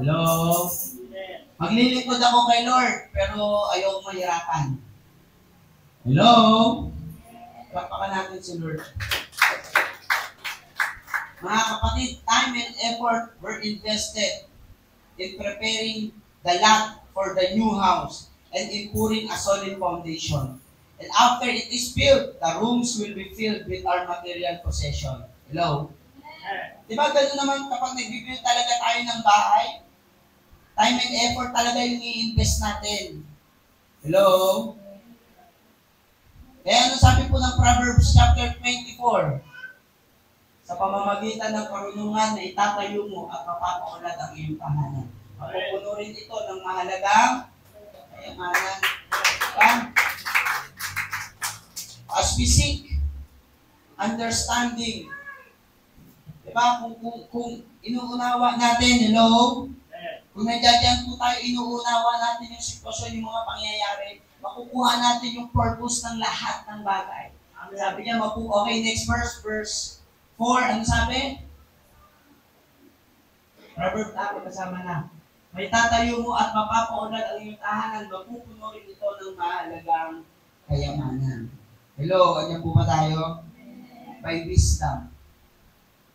A: Hello? Maglilingkod ako kay Lord, pero ayaw mahirapan. Hello? Pakpakan natin si Lord. Mga kapatid, time and effort were invested in preparing the lot for the new house and in pouring a solid foundation. And after it is built, the rooms will be filled with our material possession. Hello? Diba gano'n naman kapag nag-build talaga tayo ng bahay? Time and effort talaga yung i-invest natin. Hello? Kaya ano sabi po ng Proverbs chapter 24? Sa pamamagitan ng karunungan na itatayo mo at mapapaunlad ang iyong tahanan. Mapupuno rin ito ng mahalagang kayamanan. As we seek understanding, diba, kung inuunawa natin, hello? Kung nandiyan po tayo, inuunawa natin yung sitwasyon, yung mga pangyayari, makukuha natin yung purpose ng lahat ng bagay. Sabi niya, okay, next verse 4, ano sabi? Robert, kasama na. May tatayo mo at mapapaunlad ang iyong tahanan, mapupuno rin ito ng mahalagang kayamanan. Hello, anyan po ba tayo? By wisdom.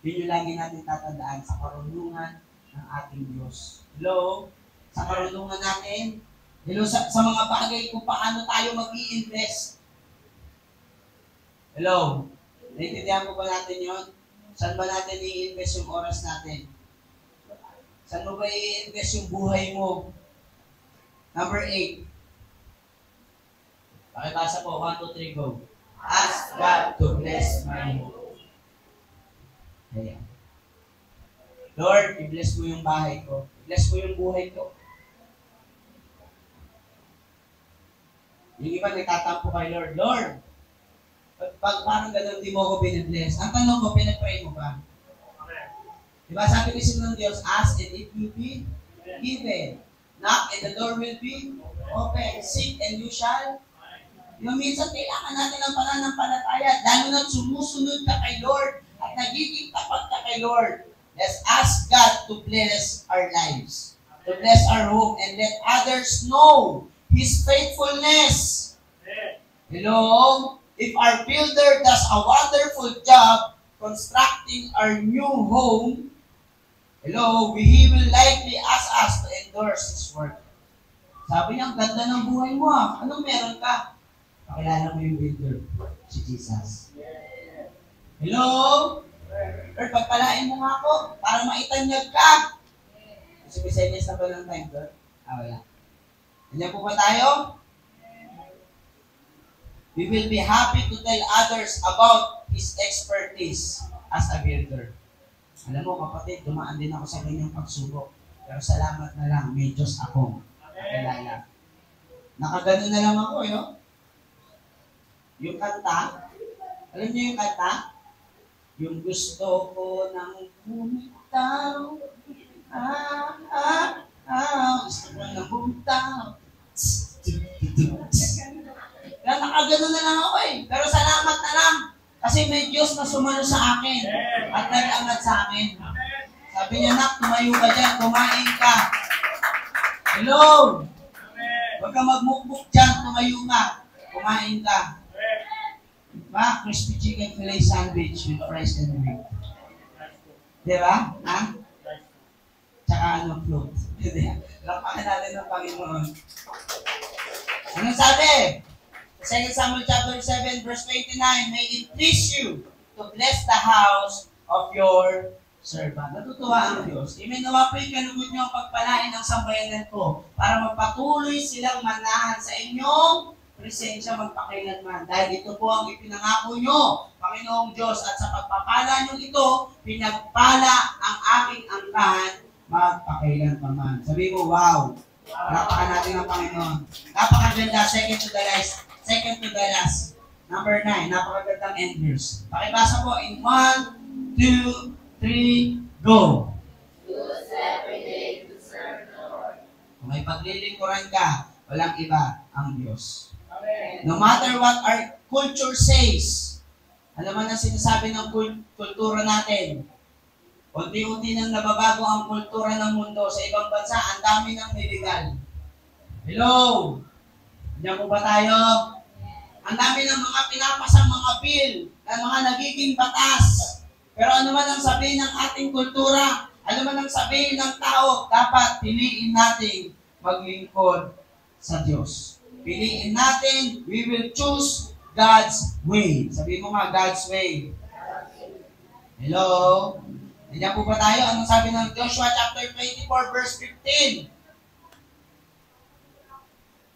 A: Yun yung lagi natin tatandaan sa karunungan ng ating Diyos. Hello? Sa karunungan natin. Hello, sa mga bagay kung paano tayo mag-i-invest. Hello? Naintindihan po ba natin yun? Saan ba natin i-invest yung oras natin? Saan mo ba i-invest yung buhay mo? Number 8. Pakibasa po, 1, 2, 3, go. Ask God to bless my home. Ayan. Lord, i-bless mo yung bahay ko. I-bless mo yung buhay ko. Yung iba nagtatampo kay Lord, Lord, parang gano'n, di mo ako binibless. Ang tanong ko, pinag-pray mo ba? Diba sabi kasi ng Diyos, ask and it will be given. Knock and the door will be open. Seek and you shall. Yung minsan kailangan natin ng pananampalataya, lalo na sumusunod ka kay Lord at nagiging tapat ka kay Lord. Let's ask God to bless our lives, to bless our home, and let others know His faithfulness. Hello? If our builder does a wonderful job constructing our new home, hello, He will likely ask us to endorse His work. Sabi niya, ang ganda ng buhay mo ah. Anong meron ka? Pakilala mo yung builder, si Jesus. Hello? Lord, pagpalain mo nga ako para maitanyag ka. Kasi may senyas na ba ng time, Lord? Wala. Ganyan po ba tayo? We will be happy to tell others about His expertise as a builder. Alam mo, kapatid, dumaan din ako sa ganyang pagsubok. Pero salamat na lang, may Diyos akong nakilala. Nakagano na lang ako, yo. Yung kanta, alam niyo yung kanta? Yung gusto ko ng bumitaw, gusto ko ng bumitaw. Kaya nakagano na lang ako eh. Pero salamat na lang. Kasi may Diyos na sumalo sa akin at nag-angat sa akin. Sabi niya, nak, tumayo ka dyan, kumain ka. Hello! Huwag ka magmukmuk dyan, tumayo ka, kumain ka. Diba? Crispy chicken fillet sandwich with fries and meat. Diba? Ha? Tsaka ano, fruit. Lapakan natin ng Panginoon. Anong sabi? 2 Samuel chapter 7 verse 29, may it please you to bless the house of your servant. Natutuwa ang Diyos. Iminawa po yung kalugod niyo ang pagpalain ng sambayanan ko para magpatuloy silang manahan sa inyong presensya magpakailanman. Dahil ito po ang ipinangako nyo, Panginoong Diyos, at sa pagpapala nyo ito, pinagpala ang aking angkan magpakailanman. Sabi mo, wow! Napakan natin ang Panginoon. Napakaganda, second to the last. Number 9, napakagandang end verse. Pakibasa po in 1, 2, 3, go!
B: Use every day to serve the Lord.
A: Kung may paglilingkuran ka, walang iba ang Diyos.
B: Amen.
A: No matter what our culture says, alam mo na sinasabi ng kultura natin, unti-unti nang nababago ang kultura ng mundo sa ibang bansa, ang dami ng illegal. Hello? Diyan po ba tayo? Ang dami ng mga pinapasang mga bill, ng mga nagiging batas. Pero ano man ang sabihin ng ating kultura, ano man ang sabihin ng tao, dapat piliin natin maglingkod sa Diyos. Piliin natin, we will choose God's way. Sabihin mo nga, God's way. Hello? Nandiyan po ba tayo? Anong sabi ng Joshua chapter 24 verse 15?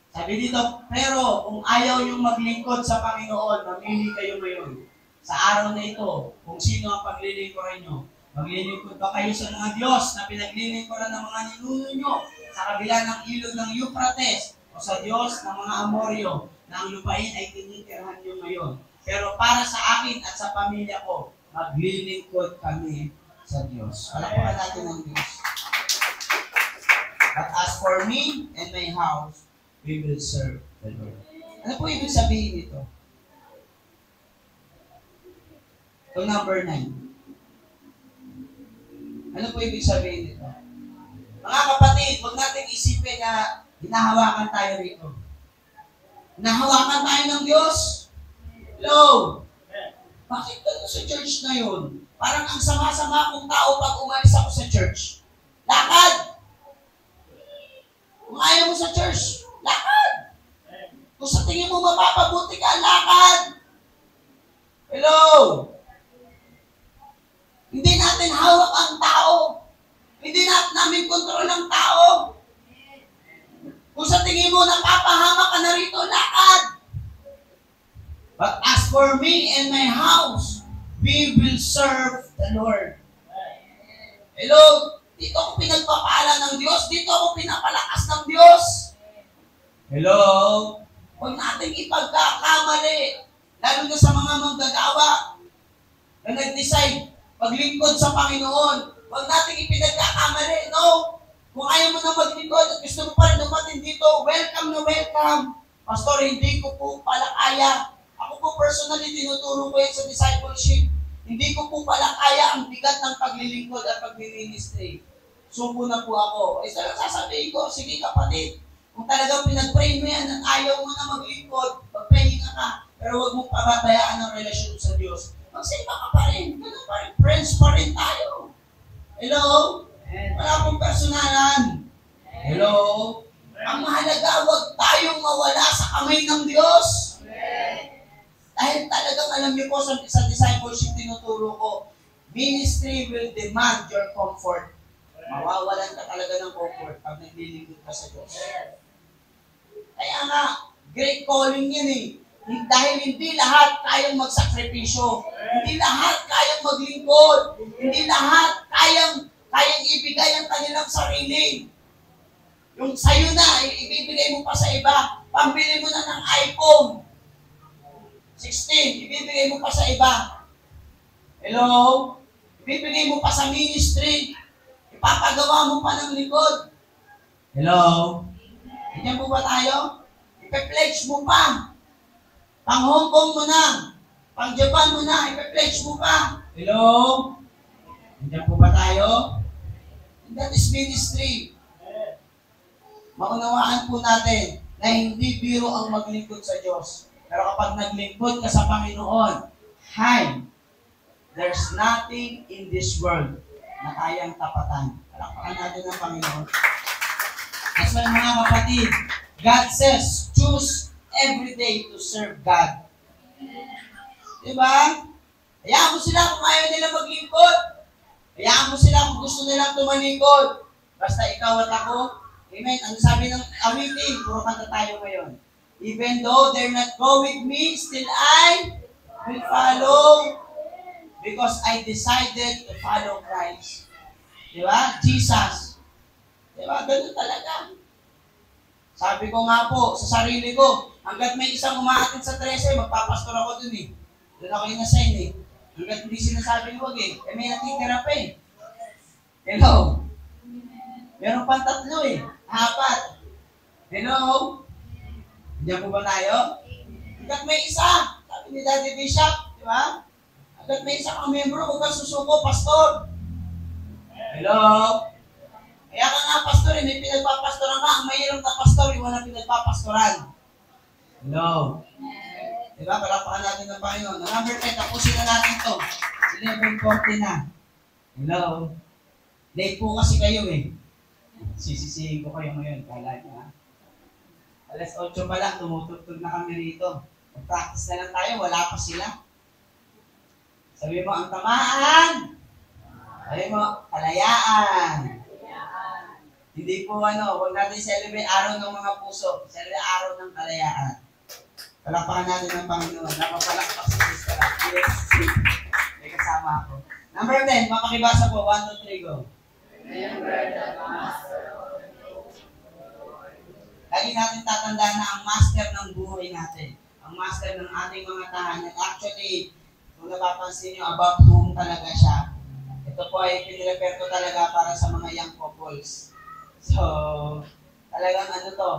A: Sabi dito, pero kung ayaw yung maglingkod sa Panginoon, mamili kayo ngayon. Sa araw na ito, kung sino ang paglilingkuran nyo. Maglilingkod ba kayo sa mga Diyos na pinaglilingkuran ng mga ninuno nyo sa kabila ng ilog ng Euphrates o sa Diyos ng mga Amoryo na ang lupain ay tinitirhan nyo ngayon. Pero para sa akin at sa pamilya ko, maglilingkod kami sa Diyos. Palapakan natin ang Diyos. But as for me and my house, we will serve the Lord. Ano po ibig sabihin nito? Ito number 9. Ano po ibig sabihin nito? Mga kapatid, huwag natin isipin na hinahawakan tayo rito. Hinahawakan tayo ng Diyos. Hello? Bakit ka sa church na yun? Parang ang sama-sama kong tao pag umalis ako sa church. Lakad! Kung ayaw mo sa church, lakad! Kung sa tingin mo mapapabuti ka, lakad! Hello? Hindi natin hawak ang tao. Hindi namin kontrol ang tao. Kung sa tingin mo napapahama ka na rito, lakad! But as for me and my house, we will serve the Lord. Hello? Dito ako pinagpapala ng Diyos. Dito ako pinapalakas ng Diyos. Hello? Huwag natin ipagkakamali. Lalo na sa mga manggagawa na nag-decide maglingkod sa Panginoon. Huwag natin ipinagkakamali. No? Kung ayaw mo na maglingkod at gusto mo pa rin dumating dito, welcome na welcome. Pastor, hindi ko po pala kaya. Ako po personally, tinuturo ko yan sa discipleship. Hindi ko po pala kaya ang bigat ng paglilingkod at pagmi-ministry. Subo na po ako. Eh, sasabihin ko, sige kapatid, kung talagang pinag-pray mo yan at ayaw mo na maglingkod, magpahinga ka, pero huwag mong pababayaan ang relasyon sa Diyos. Magsimba ka pa rin. Ganun pa rin. Friends pa rin tayo. Hello? Wala akong personalan. Hello? Ang mahalaga, huwag tayong mawala sa kamay ng Diyos. Dahil talagang alam niyo po sa discipleship tinuturo ko, ministry will demand your comfort. Mawawalan ka talaga ng comfort pag naglilingkod ka sa Diyos. Kaya nga, great calling yan eh. Dahil hindi lahat kayang magsakripisyo. Hindi lahat kayang maglingkod. Hindi lahat kayang ibigay ang kanilang sarili. Yung sa'yo na, ibibigay mo pa sa iba. Pambili mo na ng iPhone 16, ibibigay mo pa sa iba. Hello? Ibibigay mo pa sa ministry. Ipapagawa mo pa ng likod. Hello? Ganyan po ba tayo? Ipe-pledge mo pa. Pang Hong Kong mo na. Pang Japan mo na. Ipe-pledge mo pa. Hello? Ganyan po ba tayo? And that is ministry. Maunawaan po natin na hindi biro ang maglingkod sa Diyos. Pero kapag naglingkod ka sa Panginoon, there's nothing in this world na kayang tapatan. Palakpakan natin ang Panginoon. That's why mga kapatid, God says, choose every day to serve God. Diba? Hayaan mo sila kung ayaw nila maglingkod. Hayaan mo sila kung gusto nilang tumalingkod. Basta ikaw at ako, amen. Ano sabi ng awitin? Puro kanta tayo ngayon. Even though they're not go with me, still I will follow because I decided to follow Christ. Diba? Jesus. Diba? Ganun talaga. Sabi ko nga po sa sarili ko, hanggat may isang umaatin sa 13, magpapastor ako dun eh. Doon ako yung nasign eh. Hanggat hindi sinasabi huwag eh. Eh may natitira pa eh. Hello? Meron pang 3 eh. 4. Hello? Diyan po ba tayo? Hanggat may isa. Sabi ni Daddy Bishop, di ba? Hanggat may isa kang membro, huwag kang susuko, pastor. Hello? Kaya ka nga, pastor, hindi pinagpapastoran ka. Ang mahirap na pastor, yung walang pinagpapastoran. Hello? Di ba? Palakpakan natin ng Panginoon. Number 10, tapusin na natin ito. 11:40 na. Hello? Late po kasi kayo eh. Sisisihin ko kayo ngayon. Kala niyo ha? Alas 8 pa lang, tumutugtog na kami rito. Mag-practice na lang tayo, wala pa sila. Sabi mo, ang tamaan. Sabi mo, kalayaan. Hindi po huwag natin celebrate araw ng mga puso. Celebrate araw ng kalayaan. Palakpakan natin ng Panginoon. Napapalakpak sa Kristo. Yes. May kasama ako. Number 10, makakibasa po. 1, 2, 3, go.
B: Remember the master of the
A: Lagi natin tatandaan na ang master ng buhay natin. Ang master ng ating mga tahanan. Actually, kung napapansin nyo about whom talaga siya, ito po ay pinirefer ko talaga para sa mga young couples. So, talagang ano to.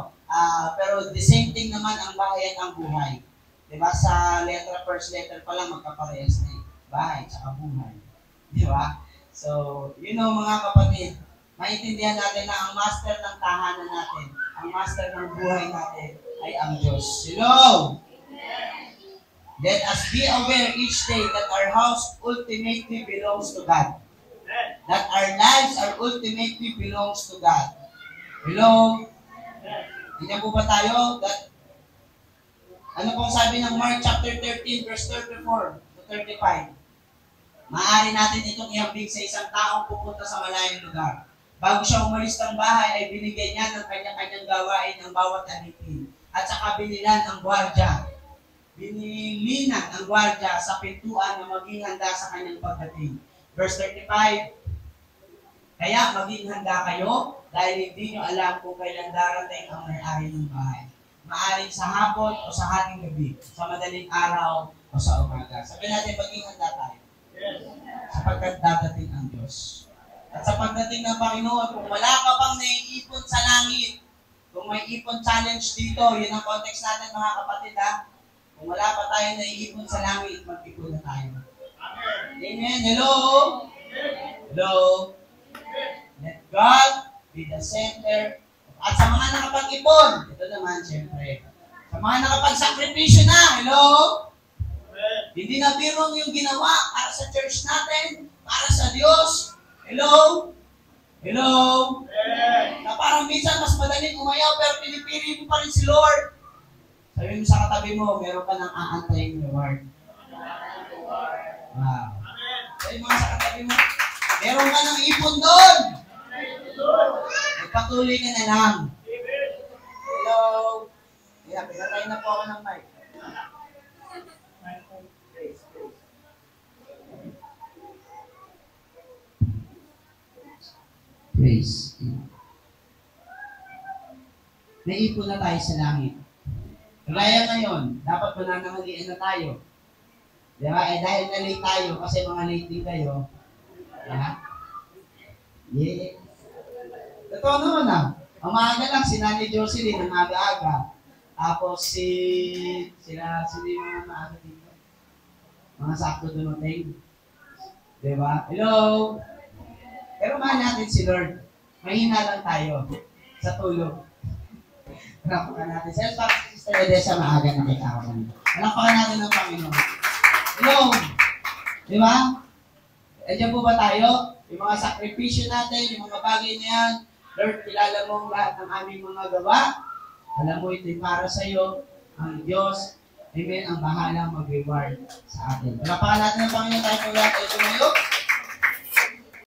A: Pero the same thing naman ang bahay at ang buhay. Diba? Sa first letter pa lang magkaparehas na eh. Bahay, tsaka buhay. Diba? So, mga kapatid, maintindihan natin na ang master ng tahanan natin, ang master ng buhay natin ay ang Diyos. Hello! Let us be aware each day that our house ultimately belongs to God. That our lives are ultimately belongs to God. Hello? Hindi po ba tayo? Ano pong sabi ng Mark chapter 13 verse 34 to 35? Maaari natin itong ihambing sa isang taong pupunta sa malayong lugar. Bago siya umalis ng bahay, ay binigay niya ng kanya-kanyang gawain ng bawat alipin. At saka binilan ang gwardya. Binilinan ang gwardya sa pintuan na maging handa sa kanyang pagdating. Verse 35, kaya maging handa kayo dahil hindi nyo alam kung kailan darating ang may-ari ng bahay. Maaring sa hapon o sa hating gabi, sa madaling araw o sa umaga. Sabi natin, maging handa tayo. Sapagkat dadating ang Diyos. At sa pagdating ng Panginoon, kung wala ka pang naiipon sa langit, Kung may ipon challenge dito, yun ang context natin mga kapatid ha. Kung wala pa tayo naiipon sa langit, mag-ipon na tayo. Amen. Hello? Hello? Let God be the center. At sa mga nakapag-ipon, ito naman siyempre. Sa mga nakapagsakripisyo na, hello? Hindi na birong yung ginawa para sa church natin, para sa Diyos. Hello? Hello? Na parang minsan mas madaling umayaw pero pinipili mo pa rin si Lord. Sabi mo sa katabi mo, meron ka ng aantayin reward. Wow. Sabi mo sa katabi mo, meron ka ng ipon doon. Magpatuloy ka na lang. Hello? Kaya, pinatay na po ako ng mic. Praise. Naipon na tayo sa langit. Kaya ngayon, dapat mananangalian na tayo. Diba? Dahil na-late tayo, kasi mga late din kayo. Yeah. Yeah. Totoo naman ah. Ang maaga lang, si Nanay Jocelyn, ang aga-aga. Tapos sila yung mga maaga dito. Mga sakto dumating. Diba? Hello? Pero mahal natin si Lord. Mahina lang tayo sa tulog. Palakpakan natin. Sister Edessa, maaga nakita ako kanina. Palakpakan natin ng Panginoon. Hello? Di ba? Andiyan po ba tayo? Yung mga sakripisyo natin, yung mga bagay na yan. Lord, kilala mo lahat ng aming mga gawa. Alam mo ito'y para sa iyo. Ang Diyos, Amen, ang bahalang mag-reward sa atin. Palakpakan natin ng Panginoon tayo po lahat ay tumayo.